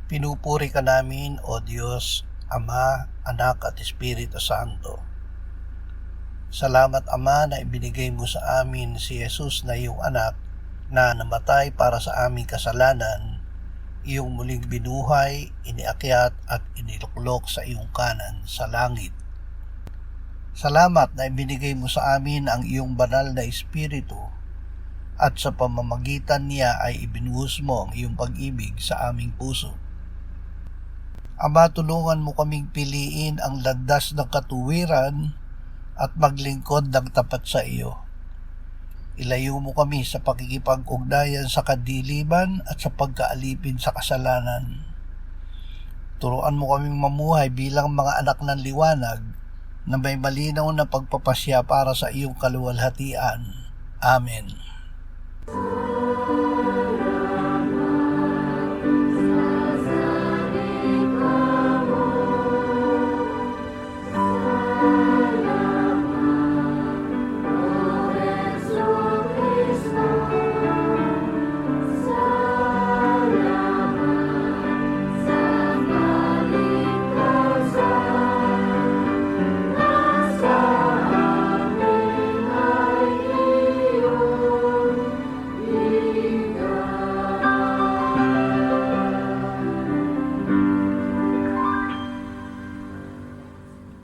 Pinupuri ka namin, O Diyos, Ama, Anak at Espiritu Santo. Salamat, Ama, na ibinigay mo sa amin si Jesus na iyong anak na namatay para sa aming kasalanan, iyong muling binuhay, iniakyat at iniluklok sa iyong kanan sa langit. Salamat na ibinigay mo sa amin ang iyong banal na Espiritu at sa pamamagitan niya ay ibinuhos mo ang iyong pag-ibig sa aming puso. Ama, tulungan mo kaming piliin ang landas ng katuwiran at maglingkod ng tapat sa iyo. Ilayo mo kami sa pakikipag-ugnayan sa kadiliman at sa pagkaalipin sa kasalanan. Turuan mo kaming mamuhay bilang mga anak ng liwanag na may malinaw na pagpapasya para sa iyong kaluwalhatian. Amen.